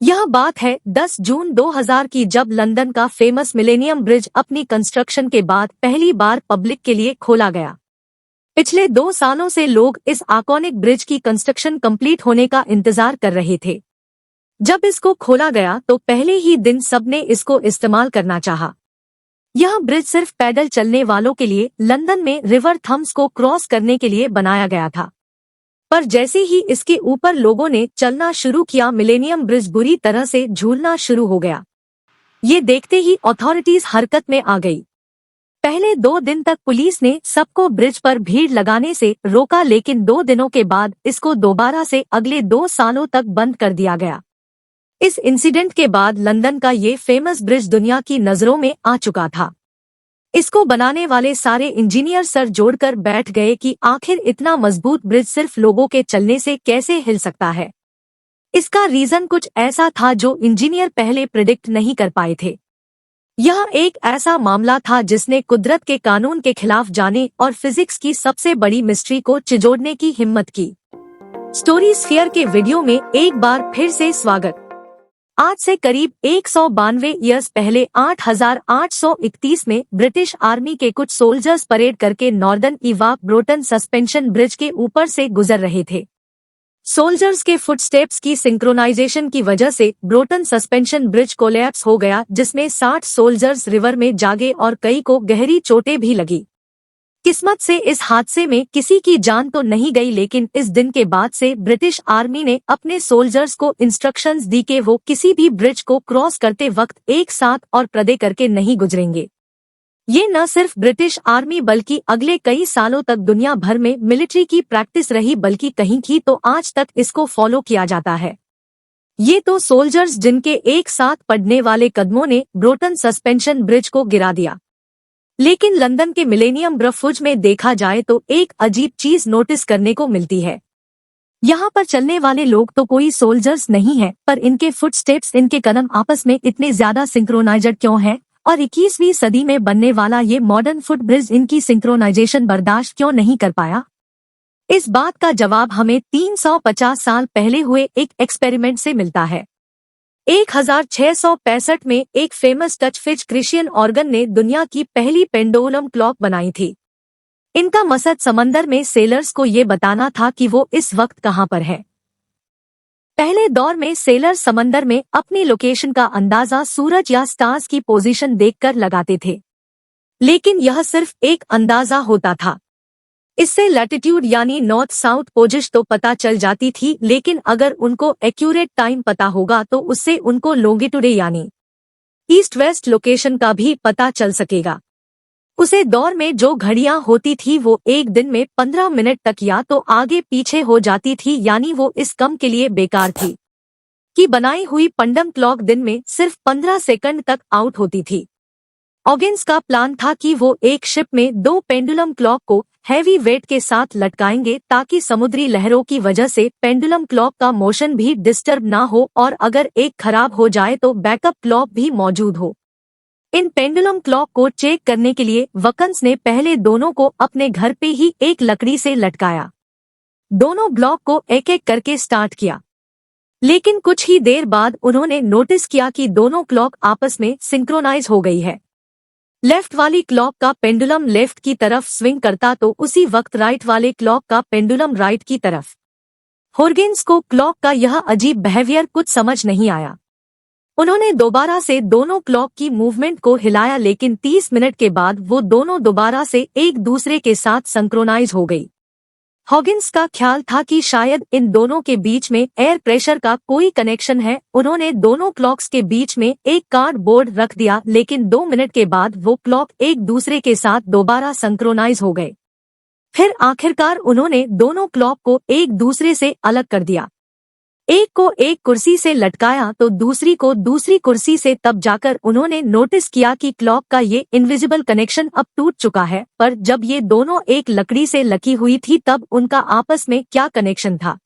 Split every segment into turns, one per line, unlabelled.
यह बात है 10 जून 2000 की, जब लंदन का फेमस मिलेनियम ब्रिज अपनी कंस्ट्रक्शन के बाद पहली बार पब्लिक के लिए खोला गया। पिछले 2 सालों से लोग इस आइकॉनिक ब्रिज की कंस्ट्रक्शन कंप्लीट होने का इंतजार कर रहे थे। जब इसको खोला गया तो पहले ही दिन सबने इसको इस्तेमाल करना चाहा। यह ब्रिज सिर्फ पैदल चलने वालों के लिए लंदन में रिवर थम्स को क्रॉस करने के लिए बनाया गया था, पर जैसे ही इसके ऊपर लोगों ने चलना शुरू किया, मिलेनियम ब्रिज बुरी तरह से झूलना शुरू हो गया। ये देखते ही अथॉरिटीज हरकत में आ गई। पहले 2 दिन तक पुलिस ने सबको ब्रिज पर भीड़ लगाने से रोका, लेकिन 2 दिनों के बाद इसको दोबारा से अगले 2 सालों तक बंद कर दिया गया। इस इंसिडेंट के बाद लंदन का ये फेमस ब्रिज दुनिया की नजरों में आ चुका था। इसको बनाने वाले सारे इंजीनियर सर जोड़कर बैठ गए कि आखिर इतना मजबूत ब्रिज सिर्फ लोगों के चलने से कैसे हिल सकता है। इसका रीजन कुछ ऐसा था जो इंजीनियर पहले प्रिडिक्ट नहीं कर पाए थे। यह एक ऐसा मामला था जिसने कुदरत के कानून के खिलाफ जाने और फिजिक्स की सबसे बड़ी मिस्ट्री को चिजोड़ने की हिम्मत की। स्टोरी स्फीयर के वीडियो में एक बार फिर से स्वागत। आज से करीब 192 ईयर्स पहले 8831 में ब्रिटिश आर्मी के कुछ सोल्जर्स परेड करके नॉर्दर्न इवाक ब्रोटन सस्पेंशन ब्रिज के ऊपर से गुजर रहे थे। सोल्जर्स के फुटस्टेप्स की सिंक्रोनाइजेशन की वजह से ब्रोटन सस्पेंशन ब्रिज कोलैप्स हो गया, जिसमें 60 सोल्जर्स रिवर में जागे और कई को गहरी चोटें भी लगी। किस्मत से इस हादसे में किसी की जान तो नहीं गई, लेकिन इस दिन के बाद से ब्रिटिश आर्मी ने अपने सोल्जर्स को इंस्ट्रक्शंस दी कि वो किसी भी ब्रिज को क्रॉस करते वक्त एक साथ और पर्दे करके नहीं गुजरेंगे। ये न सिर्फ ब्रिटिश आर्मी बल्कि अगले कई सालों तक दुनिया भर में मिलिट्री की प्रैक्टिस रही, बल्कि कहीं की तो आज तक इसको फॉलो किया जाता है। ये तो सोल्जर्स जिनके एक साथ पड़ने वाले कदमों ने ब्रोटन सस्पेंशन ब्रिज को गिरा दिया। लेकिन लंदन के मिलेनियम ब्रिज में देखा जाए तो एक अजीब चीज नोटिस करने को मिलती है। यहाँ पर चलने वाले लोग तो कोई सोल्जर्स नहीं है, पर इनके फुटस्टेप्स, इनके कदम आपस में इतने ज्यादा सिंक्रोनाइज्ड क्यों हैं? और 21वीं सदी में बनने वाला ये मॉडर्न फुट ब्रिज इनकी सिंक्रोनाइजेशन बर्दाश्त क्यों नहीं कर पाया? इस बात का जवाब हमें 350 साल पहले हुए एक एक्सपेरिमेंट से मिलता है। 1665 में एक फेमस टचफिश क्रिश्चियन ऑर्गन ने दुनिया की पहली पेंडुलम क्लॉक बनाई थी। इनका मकसद समंदर में सेलर्स को ये बताना था कि वो इस वक्त कहाँ पर है। पहले दौर में सेलर्स समंदर में अपनी लोकेशन का अंदाजा सूरज या स्टार्स की पोजीशन देखकर लगाते थे, लेकिन यह सिर्फ एक अंदाजा होता था। इससे लैटिट्यूड यानी नॉर्थ साउथ पोजिशन तो पता चल जाती थी, लेकिन अगर उनको एक्यूरेट टाइम पता होगा तो उससे उनको लॉन्गिट्यूड यानी ईस्ट वेस्ट लोकेशन का भी पता चल सकेगा। उसे दौर में जो घड़ियां होती थी वो एक दिन में 15 मिनट तक या तो आगे पीछे हो जाती थी, यानी वो इस कम के लिए बेकार थी कि बनाई हुई पंडम क्लॉक दिन में सिर्फ 15 सेकंड तक आउट होती थी। ऑगिन्स का प्लान था कि वो एक शिप में 2 पेंडुलम क्लॉक को हैवी वेट के साथ लटकाएंगे ताकि समुद्री लहरों की वजह से पेंडुलम क्लॉक का मोशन भी डिस्टर्ब ना हो और अगर एक खराब हो जाए तो बैकअप क्लॉक भी मौजूद हो। इन पेंडुलम क्लॉक को चेक करने के लिए वकन्स ने पहले दोनों को अपने घर पे ही एक लकड़ी से लटकाया। दोनों ब्लॉक को एक एक करके स्टार्ट किया, लेकिन कुछ ही देर बाद उन्होंने नोटिस किया कि दोनों क्लॉक आपस में सिंक्रोनाइज हो गई है। लेफ्ट वाली क्लॉक का पेंडुलम लेफ्ट की तरफ स्विंग करता तो उसी वक्त राइट वाले क्लॉक का पेंडुलम राइट की तरफ। हॉर्गिन्स को क्लॉक का यह अजीब बिहेवियर कुछ समझ नहीं आया। उन्होंने दोबारा से दोनों क्लॉक की मूवमेंट को हिलाया, लेकिन 30 मिनट के बाद वो दोनों दोबारा से एक दूसरे के साथ सिंक्रोनाइज हो गई। हॉगिन्स का ख्याल था कि शायद इन दोनों के बीच में एयर प्रेशर का कोई कनेक्शन है। उन्होंने दोनों क्लॉक्स के बीच में एक कार्डबोर्ड रख दिया, लेकिन 2 मिनट के बाद वो क्लॉक एक दूसरे के साथ दोबारा सिंक्रोनाइज हो गए। फिर आखिरकार उन्होंने दोनों क्लॉक को एक दूसरे से अलग कर दिया। एक को एक कुर्सी से लटकाया तो दूसरी को दूसरी कुर्सी से, तब जाकर उन्होंने नोटिस किया कि क्लॉक का ये इनविजिबल कनेक्शन अब टूट चुका है। पर जब ये दोनों एक लकड़ी से लकी हुई थी तब उनका आपस में क्या कनेक्शन था?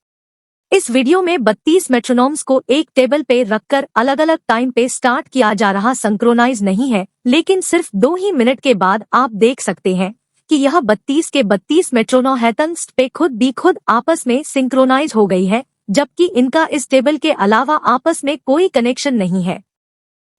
इस वीडियो में 32 मेट्रोनॉम्स को एक टेबल पे रखकर अलग अलग टाइम पे स्टार्ट किया जा रहा सिंक्रोनाइज नहीं है, लेकिन सिर्फ 2 ही मिनट के बाद आप देख सकते हैं कि यह 32 के 32 मेट्रोनोम हैतंस पे खुद आपस में सिंक्रोनाइज हो गई है। जबकि इनका इस टेबल के अलावा आपस में कोई कनेक्शन नहीं है।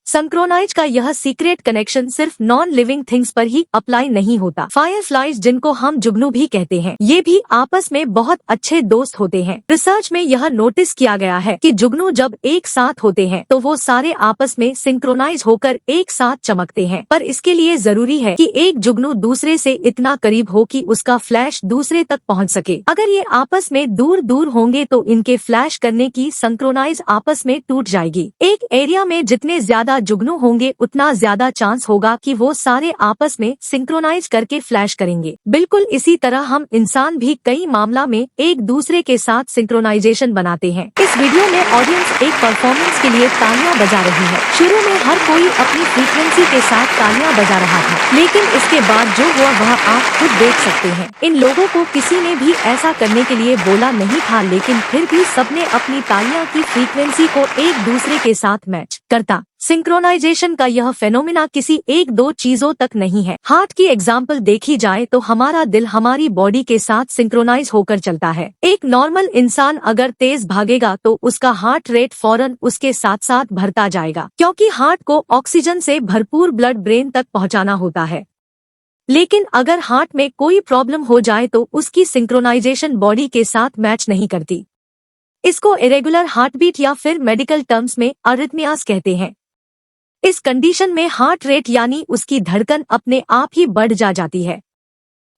सिंक्रोनाइज का यह सीक्रेट कनेक्शन सिर्फ नॉन लिविंग थिंग्स पर ही अप्लाई नहीं होता। फायरफ्लाइज, जिनको हम जुगनू भी कहते हैं, ये भी आपस में बहुत अच्छे दोस्त होते हैं। रिसर्च में यह नोटिस किया गया है कि जुगनू जब एक साथ होते हैं तो वो सारे आपस में सिंक्रोनाइज होकर एक साथ चमकते हैं, पर इसके लिए जरूरी है कि एक जुगनू दूसरे से इतना करीब हो कि उसका फ्लैश दूसरे तक पहुंच सके। अगर ये आपस में दूर दूर होंगे तो इनके फ्लैश करने की सिंक्रोनाइज आपस में टूट जाएगी। एक एरिया में जितने ज्यादा जुगनू होंगे उतना ज्यादा चांस होगा कि वो सारे आपस में सिंक्रोनाइज करके फ्लैश करेंगे। बिल्कुल इसी तरह हम इंसान भी कई मामला में एक दूसरे के साथ सिंक्रोनाइजेशन बनाते हैं। इस वीडियो में ऑडियंस एक परफॉर्मेंस के लिए तालियां बजा रही है। शुरू में हर कोई अपनी फ्रीक्वेंसी के साथ तालियां बजा रहा था, लेकिन इसके बाद जो हुआ वह आप खुद देख सकते हैं। इन लोगों को किसी ने भी ऐसा करने के लिए बोला नहीं था, लेकिन फिर भी सबने अपनी तालियां की फ्रीक्वेंसी को एक दूसरे के साथ मैच करता। सिंक्रोनाइजेशन का यह फेनोमेना किसी एक दो चीजों तक नहीं है। हार्ट की एग्जाम्पल देखी जाए तो हमारा दिल हमारी बॉडी के साथ सिंक्रोनाइज होकर चलता है। एक नॉर्मल इंसान अगर तेज भागेगा तो उसका हार्ट रेट फौरन उसके साथ साथ बढ़ता जाएगा, क्योंकि हार्ट को ऑक्सीजन से भरपूर ब्लड ब्रेन तक पहुंचाना होता है। लेकिन अगर हार्ट में कोई प्रॉब्लम हो जाए तो उसकी सिंक्रोनाइजेशन बॉडी के साथ मैच नहीं करती। इसको इरेगुलर हार्टबीट या फिर मेडिकल टर्म्स में अरिथमियास कहते हैं। इस कंडीशन में हार्ट रेट यानी उसकी धड़कन अपने आप ही बढ़ जाती है।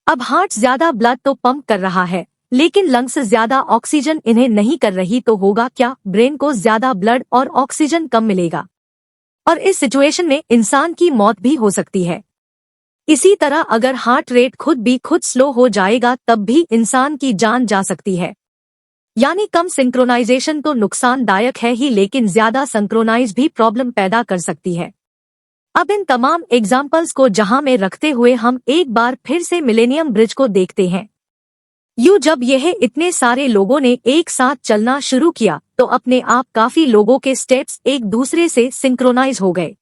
अब हार्ट ज्यादा ब्लड तो पंप कर रहा है, लेकिन लंग्स ज्यादा ऑक्सीजन इन्हें नहीं कर रही, तो होगा क्या? ब्रेन को ज्यादा ब्लड और ऑक्सीजन कम मिलेगा और इस सिचुएशन में इंसान की मौत भी हो सकती है। इसी तरह अगर हार्ट रेट खुद स्लो हो जाएगा तब भी इंसान की जान जा सकती है। यानी कम सिंक्रोनाइजेशन तो नुकसानदायक है ही, लेकिन ज्यादा सिंक्रोनाइज भी प्रॉब्लम पैदा कर सकती है। अब इन तमाम एग्जाम्पल्स को जहां में रखते हुए हम एक बार फिर से मिलेनियम ब्रिज को देखते हैं। जब यह इतने सारे लोगों ने एक साथ चलना शुरू किया तो अपने आप काफी लोगों के स्टेप्स एक दूसरे से सिंक्रोनाइज हो गए।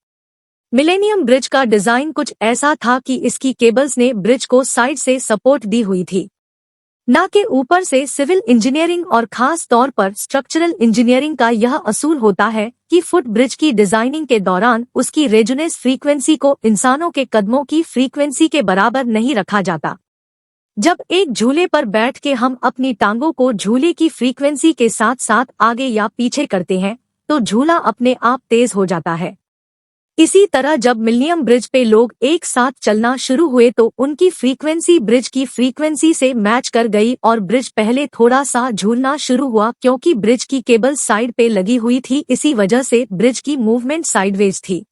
मिलेनियम ब्रिज का डिजाइन कुछ ऐसा था कि इसकी केबल्स ने ब्रिज को साइड से सपोर्ट दी हुई थी, न कि ऊपर से। सिविल इंजीनियरिंग और खास तौर पर स्ट्रक्चरल इंजीनियरिंग का यह असूल होता है कि फुट ब्रिज की डिजाइनिंग के दौरान उसकी रेजोनेंस फ्रीक्वेंसी को इंसानों के कदमों की फ्रीक्वेंसी के बराबर नहीं रखा जाता। जब एक झूले पर बैठ के हम अपनी टांगों को झूले की फ्रीक्वेंसी के साथ साथ आगे या पीछे करते हैं तो झूला अपने आप तेज हो जाता है। इसी तरह जब मिलेनियम ब्रिज पे लोग एक साथ चलना शुरू हुए तो उनकी फ्रीक्वेंसी ब्रिज की फ्रीक्वेंसी से मैच कर गई और ब्रिज पहले थोड़ा सा झूलना शुरू हुआ, क्योंकि ब्रिज की केबल साइड पे लगी हुई थी। इसी वजह से ब्रिज की मूवमेंट साइडवेज थी।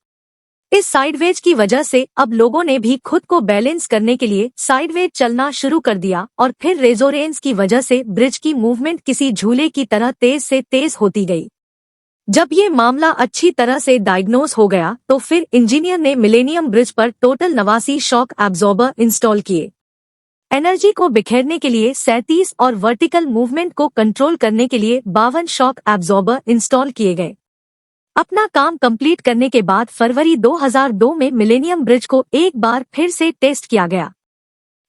इस साइडवेज की वजह से अब लोगों ने भी खुद को बैलेंस करने के लिए साइडवेज चलना शुरू कर दिया और फिर रेजोनेंस की वजह से ब्रिज की मूवमेंट किसी झूले की तरह तेज से तेज होती गई। जब ये मामला अच्छी तरह से डायग्नोस हो गया तो फिर इंजीनियर ने मिलेनियम ब्रिज पर टोटल 89 शॉक एब्जॉर्बर इंस्टॉल किए। एनर्जी को बिखेरने के लिए 37 और वर्टिकल मूवमेंट को कंट्रोल करने के लिए 52 शॉक एब्जॉर्बर इंस्टॉल किए गए। अपना काम कंप्लीट करने के बाद फरवरी 2002 में मिलेनियम ब्रिज को एक बार फिर से टेस्ट किया गया।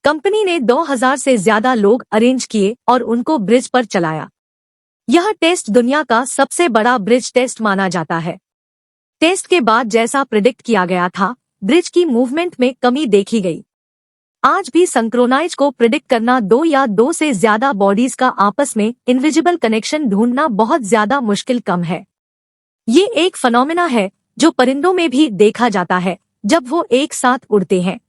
कंपनी ने 2000 से ज्यादा लोग अरेंज किए और उनको ब्रिज पर चलाया। यह टेस्ट दुनिया का सबसे बड़ा ब्रिज टेस्ट माना जाता है। टेस्ट के बाद जैसा प्रिडिक्ट किया गया था, ब्रिज की मूवमेंट में कमी देखी गई। आज भी सिंक्रोनाइज को प्रिडिक्ट करना, दो या दो से ज्यादा बॉडीज का आपस में इनविजिबल कनेक्शन ढूंढना बहुत ज्यादा मुश्किल कम है। ये एक फिनोमेना है जो परिंदों में भी देखा जाता है जब वो एक साथ उड़ते हैं।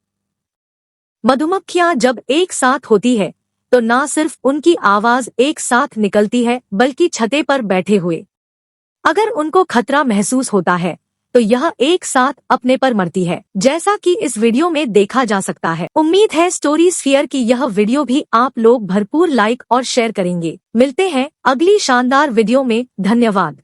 मधुमक्खियां जब एक साथ होती है तो न सिर्फ उनकी आवाज एक साथ निकलती है, बल्कि छते पर बैठे हुए अगर उनको खतरा महसूस होता है तो यह एक साथ अपने पर मरती है, जैसा कि इस वीडियो में देखा जा सकता है। उम्मीद है स्टोरी स्फीयर की यह वीडियो भी आप लोग भरपूर लाइक और शेयर करेंगे। मिलते हैं अगली शानदार वीडियो में। धन्यवाद।